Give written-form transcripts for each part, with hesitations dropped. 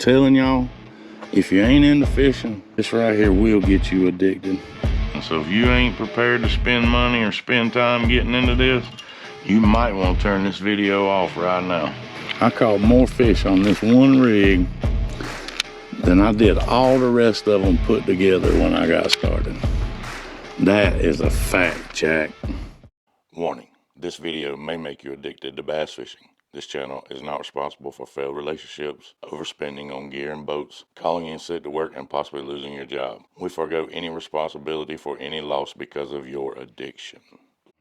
telling y'all, if you ain't into fishing, this right here will get you addicted. So if you ain't prepared to spend money or spend time getting into this, you might want to turn this video off right now. I caught more fish on this one rig than I did all the rest of them put together when I got started. That is a fact, Jack. Warning, this video may make you addicted to bass fishing. This channel is not responsible for failed relationships, overspending on gear and boats, calling in sick to work, and possibly losing your job. We forego any responsibility for any loss because of your addiction.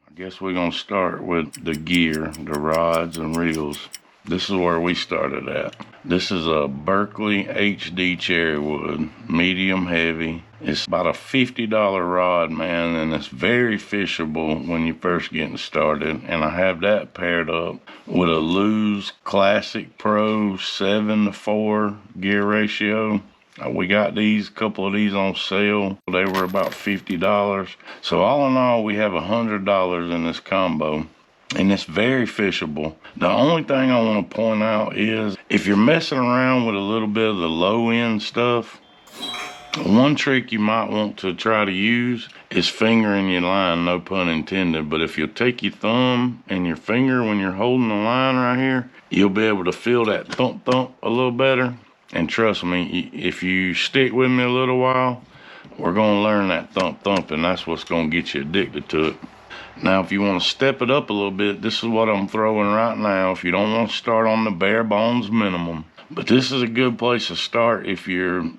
I guess we're going to start with the gear, the rods and reels. This is where we started at. This is a Berkley HD cherry wood, medium heavy. It's about a $50 rod, man, and it's very fishable when you're first getting started. And I have that paired up with a Lews Classic Pro 7:4 gear ratio. We got these, a couple of these on sale. They were about $50. So all in all, we have $100 in this combo. And it's very fishable. The only thing I want to point out is if you're messing around with a little bit of the low end stuff, one trick you might want to try to use is fingering your line, no pun intended. But if you'll take your thumb and your finger when you're holding the line right here, you'll be able to feel that thump thump a little better. And trust me, if you stick with me a little while, we're going to learn that thump thump, and that's what's going to get you addicted to it. Now, if you want to step it up a little bit, this is what I'm throwing right now. If you don't want to start on the bare bones minimum, but this is a good place to start if you're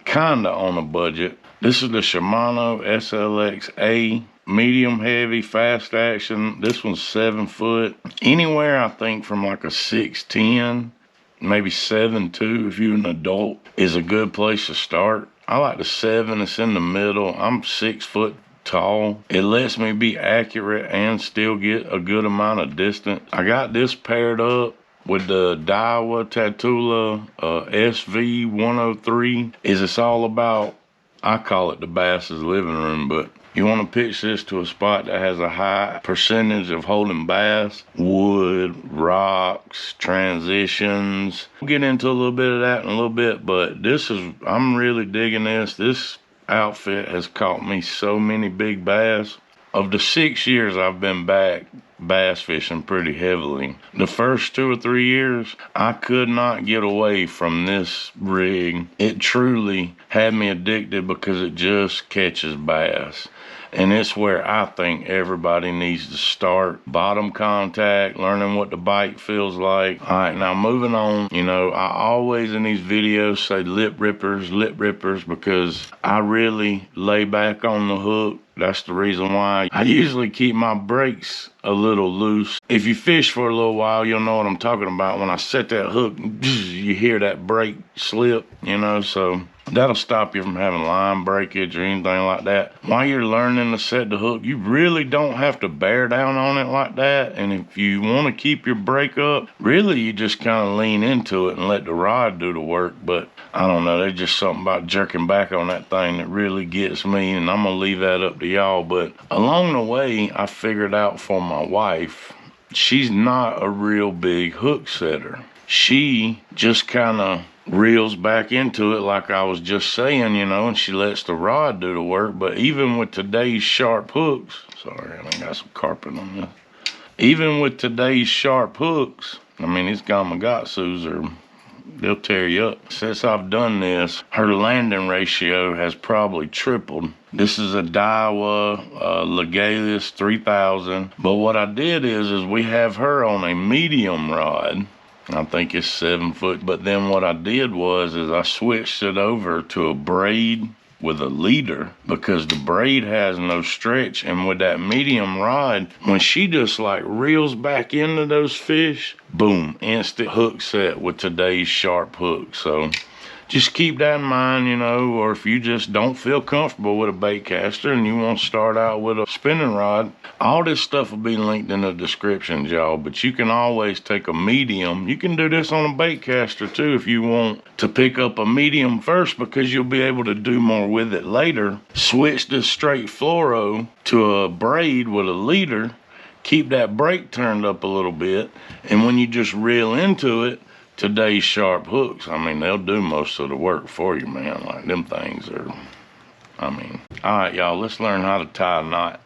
kind of on a budget. This is the Shimano SLX A, medium heavy, fast action. This one's 7 foot. Anywhere, I think, from like a 6'10", maybe 7'2", if you're an adult, is a good place to start. I like the 7. It's in the middle. I'm 6 foot tall. It lets me be accurate and still get a good amount of distance. I got this paired up with the Daiwa Tatula SV103. It's all about, I call it the bass's living room, but you want to pitch this to a spot that has a high percentage of holding bass, wood, rocks, transitions. We'll get into a little bit of that in a little bit, but I'm really digging this. This outfit has caught me so many big bass. Of the 6 years I've been back bass fishing pretty heavily, the first 2 or 3 years I could not get away from this rig. It truly had me addicted because it just catches bass. And it's where I think everybody needs to start. Bottom contact, learning what the bite feels like. All right, now moving on. You know, I always in these videos say lip rippers, because I really lay back on the hook. That's the reason why I usually keep my brakes a little loose. If you fish for a little while, you'll know what I'm talking about. When I set that hook, you hear that brake slip, you know, so that'll stop you from having line breakage or anything like that. While you're learning to set the hook, you really don't have to bear down on it like that. And if you want to keep your brake up, really you just kind of lean into it and let the rod do the work. But I don't know, there's just something about jerking back on that thing that really gets me, and I'm gonna leave that up to y'all. But along the way, I figured out for my wife, she's not a real big hook setter. She just kind of reels back into it like I was just saying, you know, and she lets the rod do the work. But even with today's sharp hooks, sorry, I got some carpet on this. Even with today's sharp hooks, I mean, these Gamakatsus they'll tear you up. Since I've done this, her landing ratio has probably tripled. This is a Daiwa Lews 3000. But what I did is we have her on a medium rod. I think it's 7 foot. But then what I did was I switched it over to a Braid with a leader, because the Braid has no stretch. And with that medium rod, when she just like reels back into those fish, boom, instant hook set with today's sharp hook. So just keep that in mind, you know. Or if you just don't feel comfortable with a bait caster and you want to start out with a spinning rod, all this stuff will be linked in the description, y'all. But you can always take a medium. You can do this on a bait caster too if you want to pick up a medium first, because you'll be able to do more with it later. Switch this straight fluoro to a Braid with a leader. Keep that brake turned up a little bit, and when you just reel into it, today's sharp hooks, I mean, they'll do most of the work for you, man. Like, them things are, I mean. All right, y'all, let's learn how to tie a knot.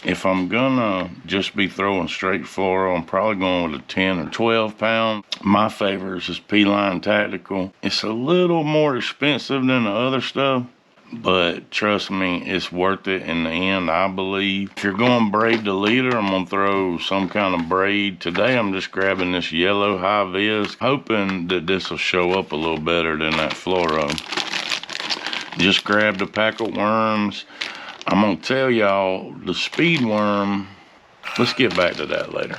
If I'm gonna just be throwing straight fluoro, I'm probably going with a 10 or 12 pound. My favorite is P-Line Tactical. It's a little more expensive than the other stuff, but trust me, it's worth it in the end, I believe. If you're going braid to leader, I'm gonna throw some kind of braid. Today I'm just grabbing this yellow high vis, hoping that this will show up a little better than that fluoro. Just grabbed a pack of worms. I'm gonna tell y'all, the speed worm, let's get back to that later.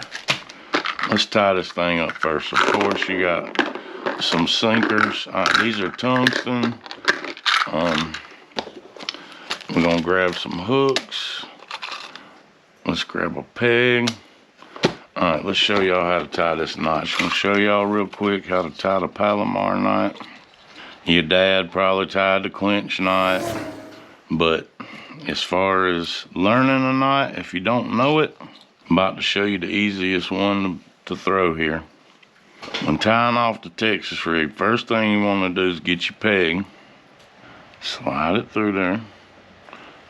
Let's tie this thing up first. Of course, you got some sinkers. These are tungsten. We're gonna grab some hooks. Let's grab a peg. All right, let's show y'all how to tie this knot. Just gonna show y'all real quick how to tie the Palomar knot. Your dad probably tied the clinch knot, but as far as learning a knot, if you don't know it, I'm about to show you the easiest one to throw here. When tying off the Texas rig, first thing you want to do is get your peg, slide it through there.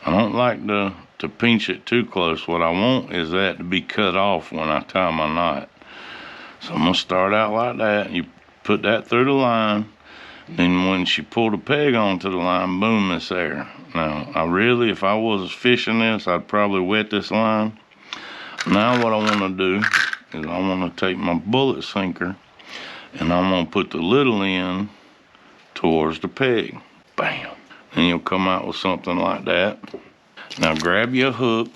I don't like to pinch it too close. What I want is that to be cut off when I tie my knot. So I'm gonna start out like that. You put that through the line. Then once you pull the peg onto the line, boom, it's there. Now, if I was fishing this, I'd probably wet this line. Now what I want to do is I want to take my bullet sinker and I'm going to put the little end towards the peg. Bam. And you'll come out with something like that. Now grab your hook.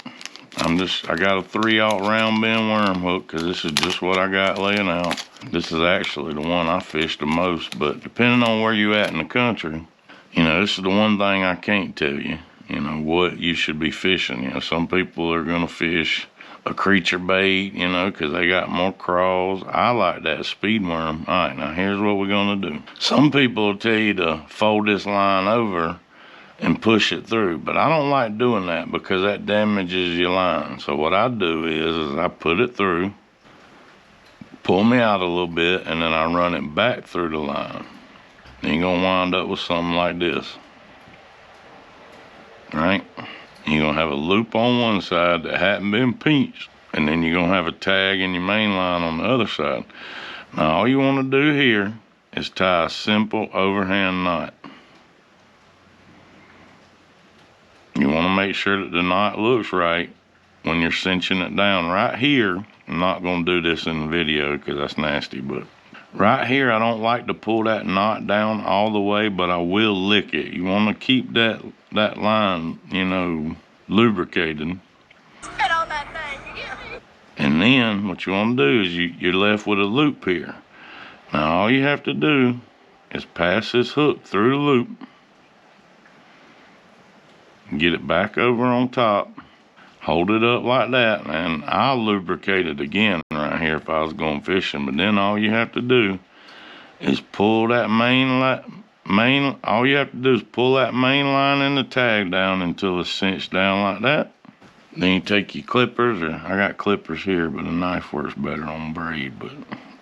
I got a 3/0 round bend worm hook because this is just what I got laying out. This is actually the one I fish the most, but depending on where you at in the country, you know, this is the one thing I can't tell you, you know, what you should be fishing. You know, some people are going to fish a creature bait, you know, because they got more crawls. I like that speed worm. All right, now here's what we're going to do. Some people will tell you to fold this line over and push it through, but I don't like doing that because that damages your line. So what I do is I put it through, pull me out a little bit, and then I run it back through the line. Then you're gonna wind up with something like this. Right? You're gonna have a loop on one side that hadn't been pinched, and then you're gonna have a tag in your main line on the other side. Now all you wanna do here is tie a simple overhand knot. You want to make sure that the knot looks right when you're cinching it down. Right here, I'm not going to do this in the video because that's nasty, but right here, I don't like to pull that knot down all the way, but I will lick it. You want to keep that line, you know, lubricated. Spit on that thing, you get me? And then what you want to do is you're left with a loop here. Now all you have to do is pass this hook through the loop. Get it back over on top, hold it up like that, and I'll lubricate it again right here if I was going fishing. But then all you have to do is pull that all you have to do is pull that main line and the tag down until it's cinched down like that. Then you take your clippers, or I got clippers here, but a knife works better on braid, but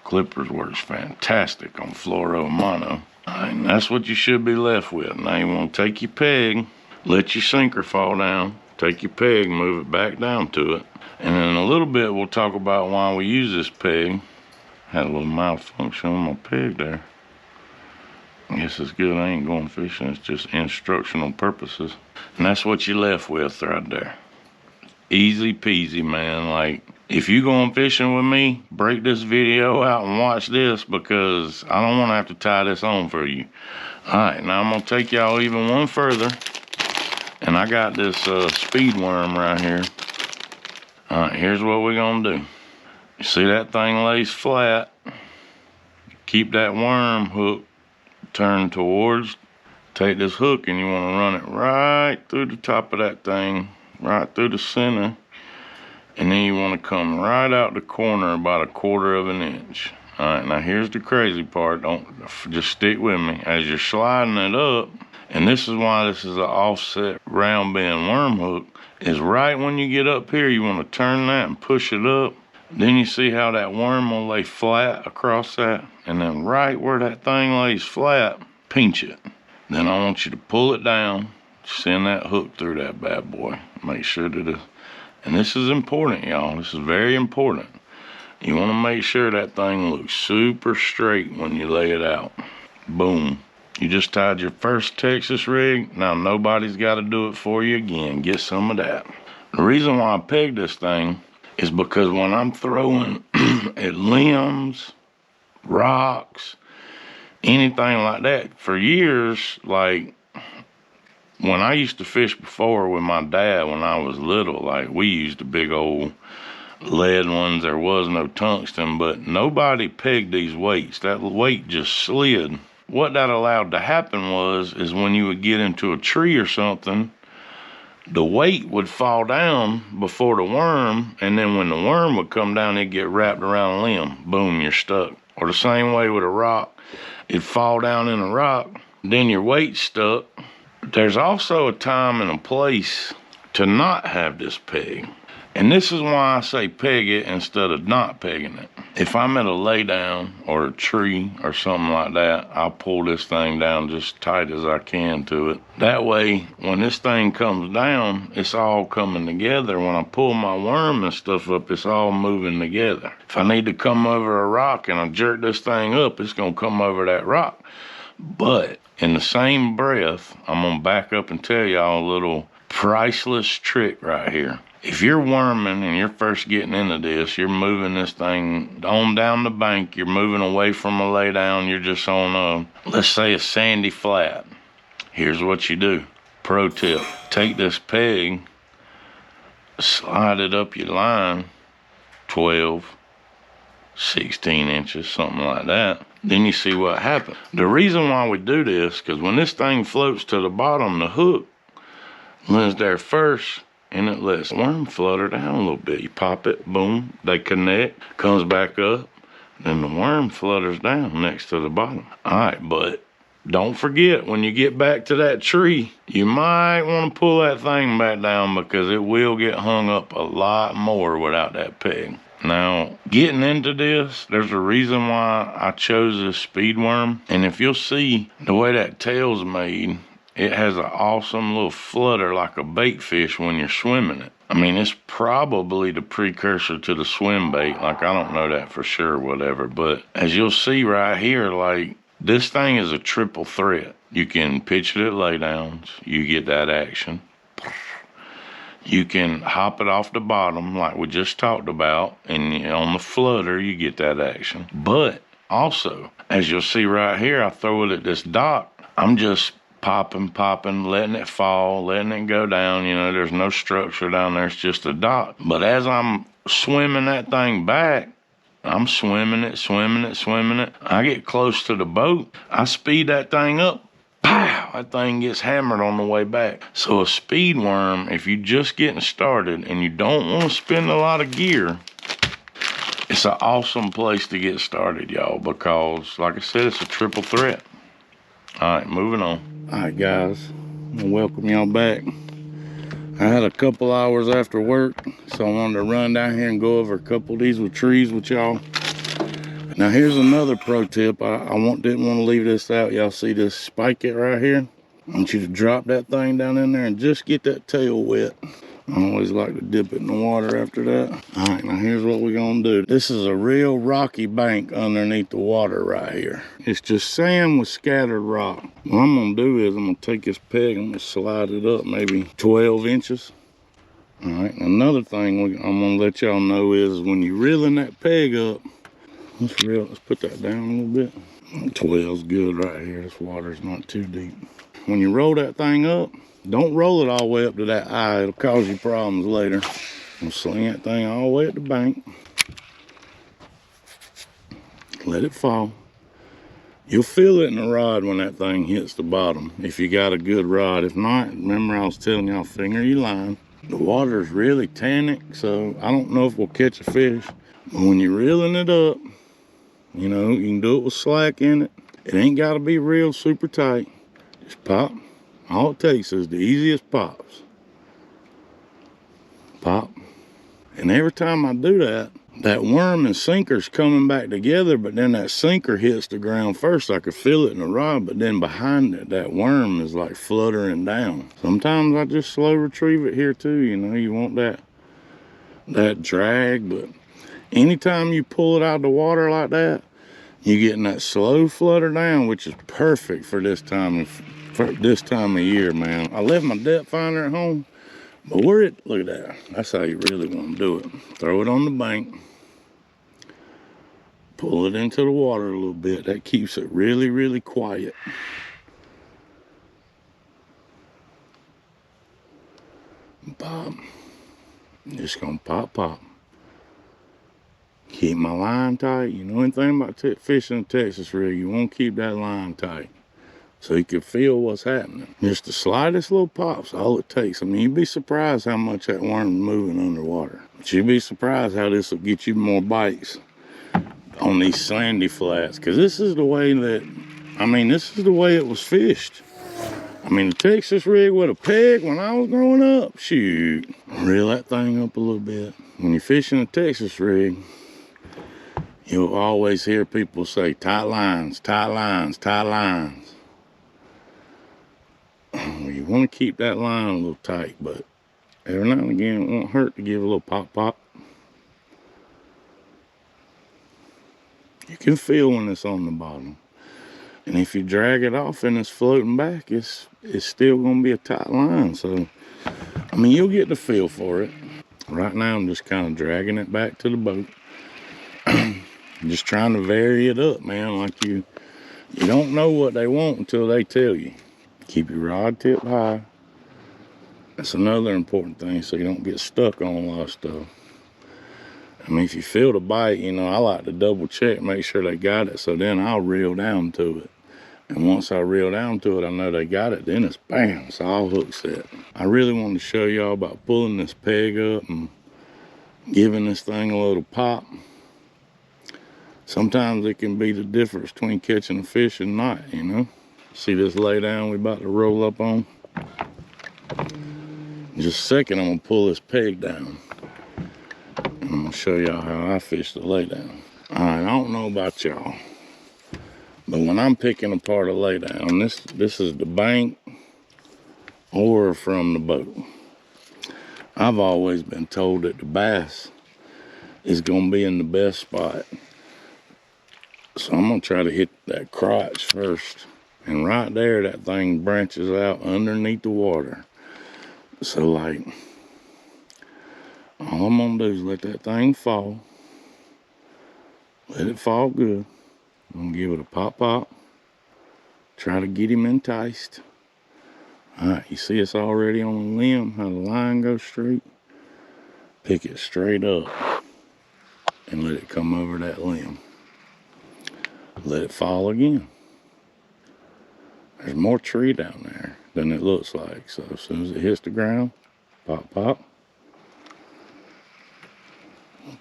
clippers works fantastic on fluoro and mono. And that's what you should be left with. Now you want to take your peg, let your sinker fall down, take your peg, move it back down to it. And in a little bit, we'll talk about why we use this peg. Had a little malfunction on my peg there. I guess it's good I ain't going fishing, it's just instructional purposes. And that's what you're left with right there. Easy peasy, man. Like, if you going fishing with me, break this video out and watch this because I don't want to have to tie this on for you. All right, now I'm going to take y'all even one further. And I got this speed worm right here. All right, here's what we're gonna do. You see that thing lays flat. Keep that worm hook turned towards. Take this hook and you wanna run it right through the top of that thing, right through the center. And then you wanna come right out the corner about 1/4 of an inch. All right, now here's the crazy part. Just stick with me. As you're sliding it up, and this is why this is an offset round bend worm hook, is right when you get up here, you want to turn that and push it up. Then you see how that worm will lay flat across that? And then right where that thing lays flat, pinch it. Then I want you to pull it down, send that hook through that bad boy. Make sure that it, and this is important, y'all. This is very important. You want to make sure that thing looks super straight when you lay it out. Boom. You just tied your first Texas rig. Now nobody's got to do it for you again. Get some of that. The reason why I pegged this thing is because when I'm throwing at limbs, rocks, anything like that, for years, like when I used to fish before with my dad when I was little, like we used the big old lead ones. There was no tungsten, but nobody pegged these weights. That weight just slid. What that allowed to happen is when you would get into a tree or something, the weight would fall down before the worm, and then when the worm would come down, it'd get wrapped around a limb. Boom, you're stuck. Or the same way with a rock. It'd fall down in a rock, then your weight's stuck. There's also a time and a place to not have this peg. And this is why I say peg it instead of not pegging it. If I'm at a lay down or a tree or something like that, I'll pull this thing down just tight as I can to it. That way, when this thing comes down, it's all coming together. When I pull my worm and stuff up, it's all moving together. If I need to come over a rock and I jerk this thing up, it's going to come over that rock. But in the same breath, I'm going to back up and tell y'all a little priceless trick right here. If you're worming and you're first getting into this, you're moving this thing on down the bank, you're moving away from a lay down, you're just on let's say a sandy flat. Here's what you do. Pro tip, take this peg, slide it up your line, 12, 16 inches, something like that. Then you see what happens. The reason why we do this, because when this thing floats to the bottom, the hook lands there first, and it lets the worm flutter down a little bit. You pop it, boom, they connect, comes back up, then the worm flutters down next to the bottom. All right, but don't forget, when you get back to that tree, you might want to pull that thing back down because it will get hung up a lot more without that peg. Now, getting into this, there's a reason why I chose this speed worm. And if you'll see the way that tail's made, it has an awesome little flutter like a bait fish when you're swimming it. I mean, it's probably the precursor to the swim bait. Like, I don't know that for sure, whatever. But as you'll see right here, like, this thing is a triple threat. You can pitch it at laydowns. You get that action. You can hop it off the bottom like we just talked about. And on the flutter, you get that action. But also, as you'll see right here, I throw it at this dock. I'm just popping, letting it fall, letting it go down. You know, there's no structure down there. It's just a dock. But as I'm swimming that thing back, I'm swimming it. I get close to the boat. I speed that thing up. Pow! That thing gets hammered on the way back. So a speed worm, if you're just getting started and you don't want to spend a lot of gear, it's an awesome place to get started, y'all, because, like I said, it's a triple threat. All right, moving on. All right, guys, I'm gonna welcome y'all back. I had a couple hours after work, so I wanted to run down here and go over a couple of these with trees with y'all. Now, here's another pro tip. I didn't want to leave this out. Y'all see this spike it right here? I want you to drop that thing down in there and just get that tail wet. I always like to dip it in the water after that. All right, now here's what we're gonna do. This is a real rocky bank underneath the water right here. It's just sand with scattered rock. What I'm gonna do is I'm gonna take this peg, I'm gonna slide it up maybe 12 inches. All right, another thing I'm gonna let y'all know is when you're reeling that peg up, let's put that down a little bit. 12's good right here. This water's not too deep. When you roll that thing up, don't roll it all the way up to that eye. It'll cause you problems later. I'm sling that thing all the way at the bank. Let it fall. You'll feel it in the rod when that thing hits the bottom, if you got a good rod. If not, remember I was telling y'all, finger your line. The water's really tannic, so I don't know if we'll catch a fish. But when you're reeling it up, you know, you can do it with slack in it. It ain't got to be real super tight. Just pop. All it takes is the easiest pops. Pop. And every time I do that, that worm and sinker's coming back together, but then that sinker hits the ground first. I could feel it in the rod, but then behind it, that worm is like fluttering down. Sometimes I just slow retrieve it here too. You know, you want that drag, but anytime you pull it out of the water like that, you're getting that slow flutter down, which is perfect for this time of year, man. I left my depth finder at home, but look at that. That's how you really want to do it. Throw it on the bank. Pull it into the water a little bit. That keeps it really, really quiet. Pop. Just gonna pop, pop. Keep my line tight. You know anything about fishing a Texas rig, you want to keep that line tight so you can feel what's happening. Just the slightest little pop's all it takes. I mean, you'd be surprised how much that worm's moving underwater. But you'd be surprised how this will get you more bites on these sandy flats, because this is the way it was fished. I mean, the Texas rig with a peg when I was growing up, shoot, reel that thing up a little bit. When you're fishing a Texas rig, you'll always hear people say, tight lines, tight lines, tight lines. Well, you want to keep that line a little tight, but every now and again, it won't hurt to give a little pop, pop. You can feel when it's on the bottom. And if you drag it off and it's floating back, it's still going to be a tight line. So, I mean, you'll get the feel for it. Right now, I'm just kind of dragging it back to the boat. Just trying to vary it up, man. Like you don't know what they want until they tell you. Keep your rod tip high. That's another important thing, so you don't get stuck on a lot of stuff. I mean, if you feel the bite, you know, I like to double check, make sure they got it, so then I'll reel down to it. And once I reel down to it, I know they got it, then it's bam, it's all hook set. I really wanted to show y'all about pulling this peg up and giving this thing a little pop. Sometimes it can be the difference between catching a fish and not, you know. See this lay down we about to roll up on? In just a second, I'm gonna pull this peg down. I'm gonna show y'all how I fish the lay down. All right, I don't know about y'all, but when I'm picking apart a lay down, this is the bank or from the boat. I've always been told that the bass is gonna be in the best spot. So I'm gonna try to hit that crotch first. And right there, that thing branches out underneath the water. So like, all I'm gonna do is let that thing fall. Let it fall good. I'm gonna give it a pop pop. Try to get him enticed. All right, you see it's already on the limb, how the line goes straight. Pick it straight up and let it come over that limb. Let it fall again. There's more tree down there than it looks like. So as soon as it hits the ground, pop, pop.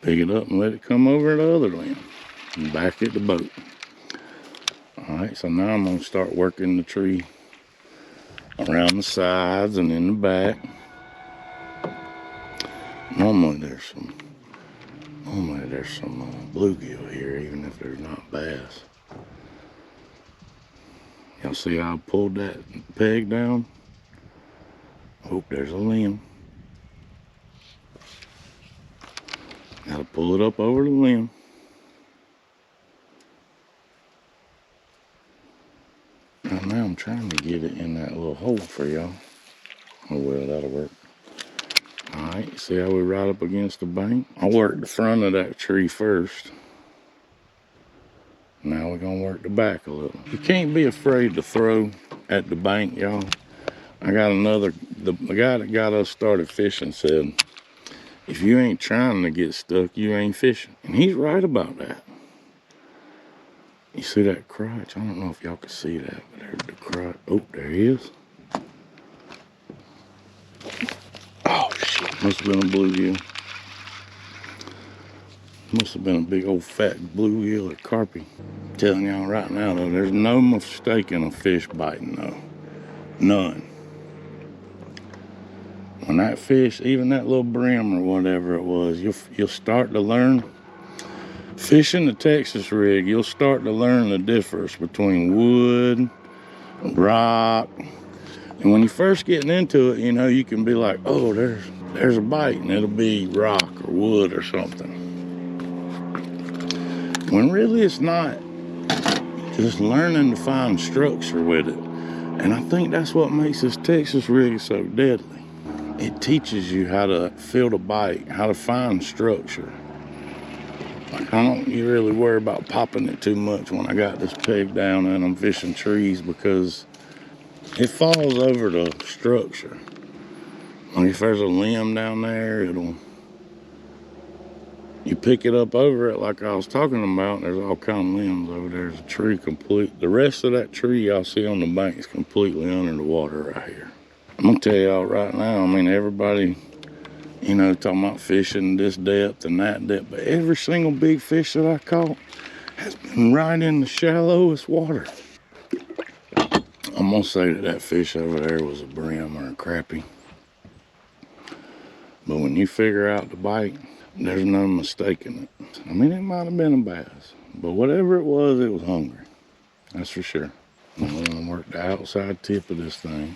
Pick it up and let it come over the other limb. And back at the boat. All right, so now I'm gonna start working the tree around the sides and in the back. Normally there's some bluegill here, even if there's not bass. Y'all see how I pulled that peg down? Hope there's a limb. Gotta pull it up over the limb. And now I'm trying to get it in that little hole for y'all. Oh well, that'll work. Alright, see how we right up against the bank? I worked the front of that tree first. Now we're gonna work the back a little. You can't be afraid to throw at the bank, y'all. I got the guy that got us started fishing said, if you ain't trying to get stuck, you ain't fishing. And he's right about that. You see that crotch? I don't know if y'all can see that, but there's the crotch. Oh, there he is. Oh, shit. Must have been a bluegill. Must have been a big old fat bluegill or carpy. I'm telling y'all right now, though, there's no mistaking a fish biting, though. None. When that fish, even that little brim or whatever it was, you'll start to learn Fishing the Texas rig, you'll start to learn the difference between wood, rock, and when you're first getting into it, you know, you can be like, oh, there's a bite, and it'll be rock or wood or something. When really it's not. Just learning to find structure with it. And I think that's what makes this Texas rig so deadly. It teaches you how to feel the bite, how to find structure. Like, I don't really worry about popping it too much when I got this peg down and I'm fishing trees, because it falls over the structure. Like if there's a limb down there, you pick it up over it like I was talking about, there's all kind of limbs over there. There's a tree the rest of that tree y'all see on the bank is completely under the water right here. I'm gonna tell y'all right now, I mean, everybody, you know, talking about fishing this depth and that depth, but every single big fish that I caught has been right in the shallowest water. I'm gonna say that fish over there was a brim or a crappie. But when you figure out the bite, there's no mistaking it. I mean, it might have been a bass, but whatever it was hungry. That's for sure. I'm gonna work the outside tip of this thing.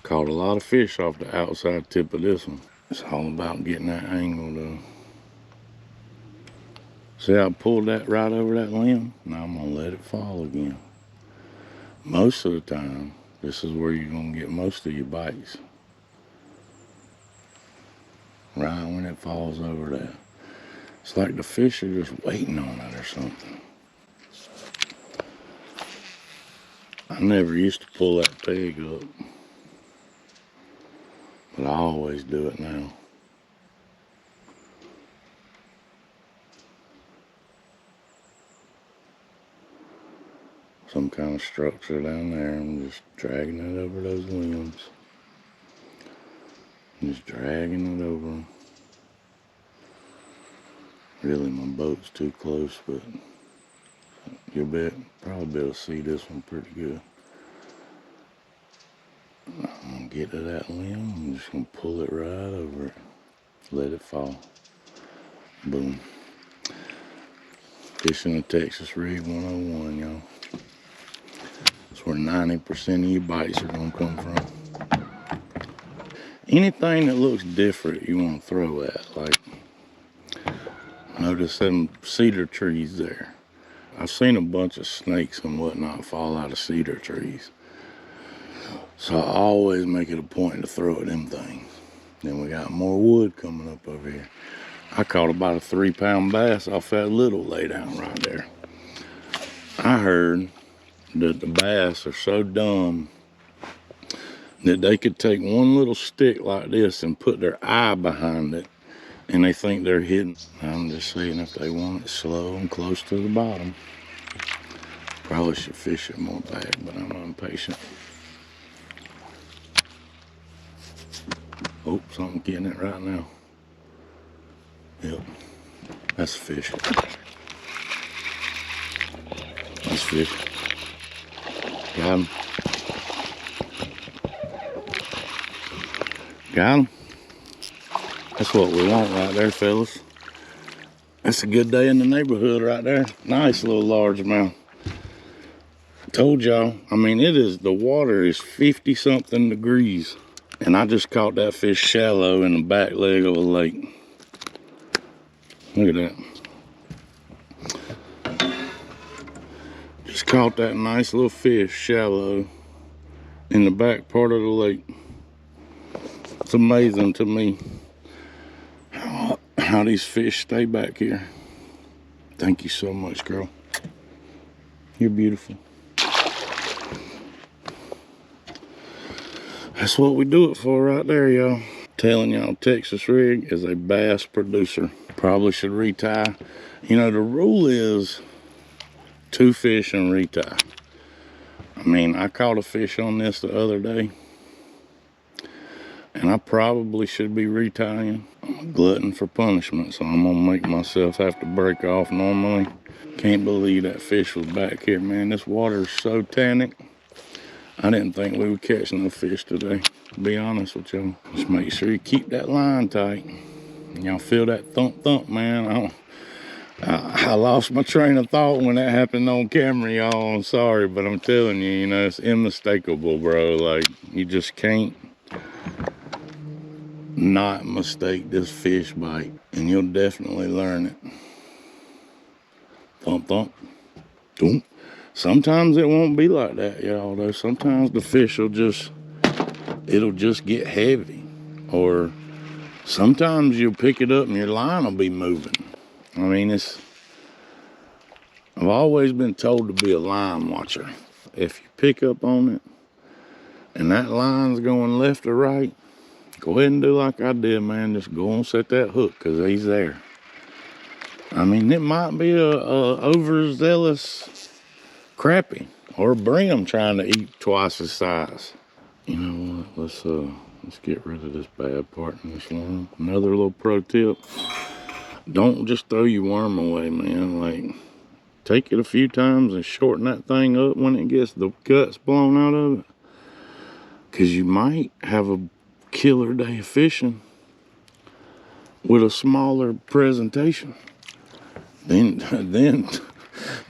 Caught a lot of fish off the outside tip of this one. It's all about getting that angle though. See how I pulled that right over that limb? Now I'm gonna let it fall again. Most of the time, this is where you're gonna get most of your bites. Right when it falls over that. It's like the fish are just waiting on it or something. I never used to pull that peg up, but I always do it now. Some kind of structure down there. I'm just dragging it over those limbs. Just dragging it over them. Really, my boat's too close, but you'll probably be able to see this one pretty good. I'm gonna get to that limb. I'm just gonna pull it right over it. Let it fall. Boom. Fishing the Texas rig 101, y'all. That's where 90% of your bites are gonna come from. Anything that looks different, you want to throw at. Like, notice them cedar trees there. I've seen a bunch of snakes and whatnot fall out of cedar trees. So I always make it a point to throw at them things. Then we got more wood coming up over here. I caught about a 3-pound bass off that little laydown right there. I heard that the bass are so dumb that they could take one little stick like this and put their eye behind it, and they think they're hidden. I'm just seeing if they want it slow and close to the bottom. Probably should fish it more back, but I'm impatient. Oh, something getting it right now. Yep, that's a fish. That's a fish. Got him. Got him. That's what we want right there, fellas. That's a good day in the neighborhood right there. Nice little largemouth. Told y'all, I mean, the water is 50-something degrees. And I just caught that fish shallow in the back leg of a lake. Look at that. Just caught that nice little fish shallow in the back part of the lake. It's amazing to me how these fish stay back here. Thank you so much, girl. You're beautiful. That's what we do it for right there, y'all. Telling y'all, Texas rig is a bass producer. Probably should retie. You know, the rule is 2 fish and retie. I mean, I caught a fish on this the other day, and I probably should be retying. I'm a glutton for punishment, so I'm gonna make myself have to break off normally. Can't believe that fish was back here, man. This water is so tannic. I didn't think we would catch no fish today, to be honest with y'all. Just make sure you keep that line tight. Y'all feel that thump thump, man. I lost my train of thought when that happened on camera, y'all. I'm sorry, but I'm telling you, you know, it's unmistakable, bro. Like, you just can't not mistake this fish bite, and you'll definitely learn it. Thump, thump, thump. Sometimes it won't be like that, y'all, though. Sometimes the fish will just, it'll just get heavy. Or sometimes you'll pick it up and your line will be moving. I mean, I've always been told to be a line watcher. If you pick up on it and that line's going left or right, go ahead and do like I did, man. Just go and set that hook, because he's there. I mean, it might be a overzealous crappie or a brim trying to eat twice his size. You know what? Let's get rid of this bad part in this worm. Another little pro tip: don't just throw your worm away, man. Like, take it a few times and shorten that thing up when it gets the guts blown out of it, because you might have a killer day of fishing with a smaller presentation. Then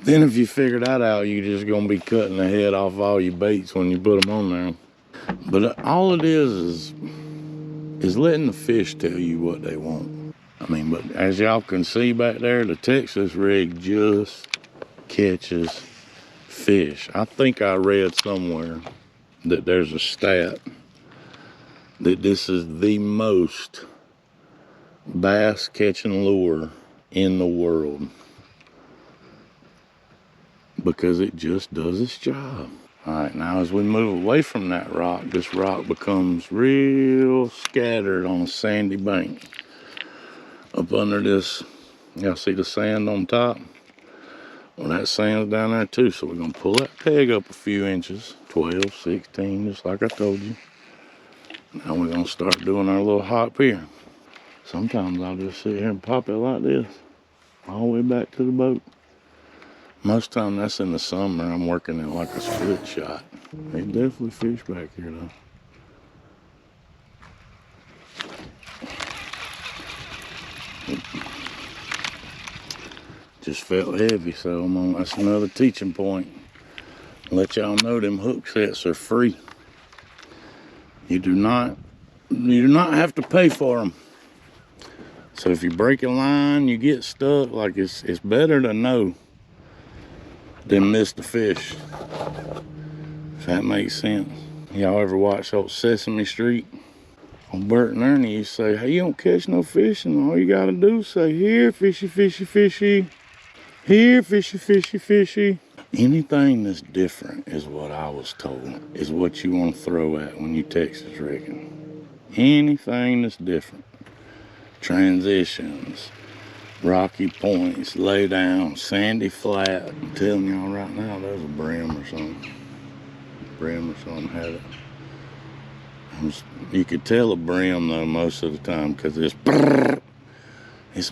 if you figure that out, you're just gonna be cutting the head off all your baits when you put them on there. But all it is letting the fish tell you what they want. I mean, but as y'all can see back there, the Texas rig just catches fish. I think I read somewhere that there's a stat that this is the most bass catching lure in the world, because it just does its job. All right, now as we move away from that rock, this rock becomes real scattered on a sandy bank. Up under this, y'all see the sand on top? Well, that sand's down there too, so we're gonna pull that peg up a few inches, 12, 16, just like I told you. Now we're gonna start doing our little hop here. Sometimes I'll just sit here and pop it like this, all the way back to the boat. Most time that's in the summer. I'm working it like a split shot. They definitely fish back here though. Just felt heavy, so that's another teaching point. Let y'all know them hook sets are free. You do not have to pay for them. So if you break a line, you get stuck, like it's better to know than miss the fish. If that makes sense. Y'all ever watch old Sesame Street? Old Bert and Ernie used to say, hey, you don't catch no fish, and all you gotta do is say, here, fishy, fishy, fishy. Here, fishy, fishy, fishy. Anything that's different is what I was told, is what you want to throw at when you Texas rigging. Anything that's different. Transitions, rocky points, lay down, sandy flat. I'm telling y'all right now, there's a brim or something. Brim or something had it. You could tell a brim though most of the time, because it's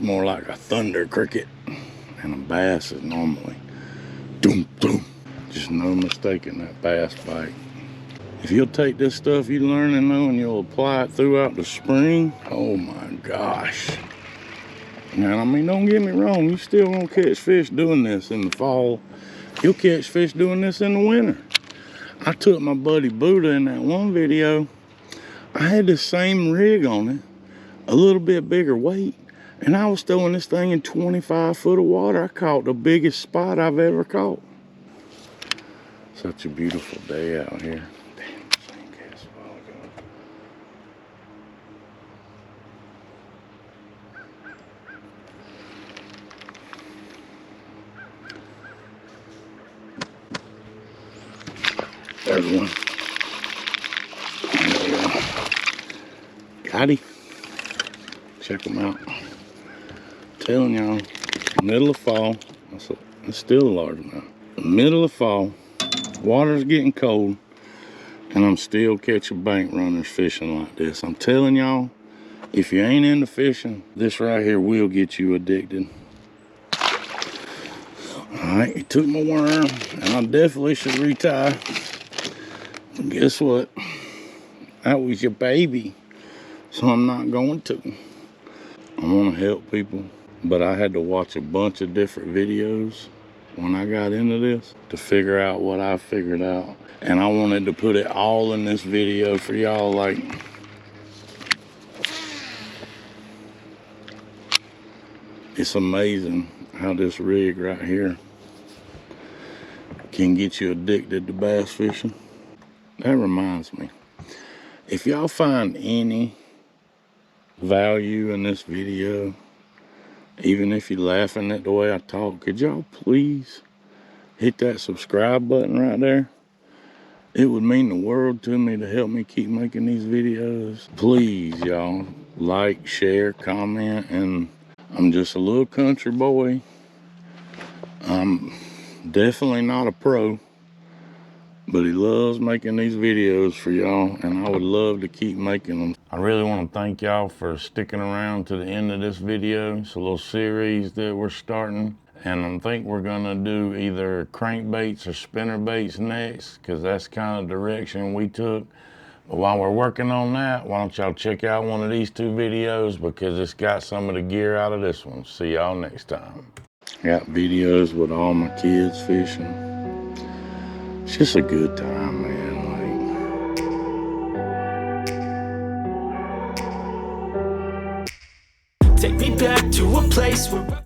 more like a thunder cricket, and a bass is normally doom doom. Just no mistaking that bass bite. If you'll take this stuff you learn and know and you'll apply it throughout the spring, oh my gosh. Now, I mean, don't get me wrong, you still gonna catch fish doing this in the fall. You'll catch fish doing this in the winter. I took my buddy Buddha in that one video. I had the same rig on it, a little bit bigger weight, and I was throwing this thing in 25 foot of water. I caught the biggest spot I've ever caught. Such a beautiful day out here. Damn, same cast a while ago. There's one. There we go. Got him. Check them out. I'm telling y'all, middle of fall, it's still a large amount. Middle of fall, water's getting cold, and I'm still catching bank runners fishing like this. I'm telling y'all, if you ain't into fishing, this right here will get you addicted. All right, he took my worm, and I definitely should retie. But guess what? That was your baby, so I'm not going to. I want to help people but I had to watch a bunch of different videos when I got into this to figure out what I figured out. And I wanted to put it all in this video for y'all. Like, it's amazing how this rig right here can get you addicted to bass fishing. That reminds me, if y'all find any value in this video, even if you're laughing at the way I talk, could y'all please hit that subscribe button right there? It would mean the world to me to help me keep making these videos. Please, y'all, like, share, comment, and I'm just a little country boy. I'm definitely not a pro, but he loves making these videos for y'all, and I would love to keep making them. I really want to thank y'all for sticking around to the end of this video. It's a little series that we're starting, and I think we're gonna do either crankbaits or spinnerbaits next, because that's kind of the direction we took. But while we're working on that, why don't y'all check out one of these two videos, because it's got some of the gear out of this one. See y'all next time. Got videos with all my kids fishing. It's just a good time, man. Like, take me back to a place where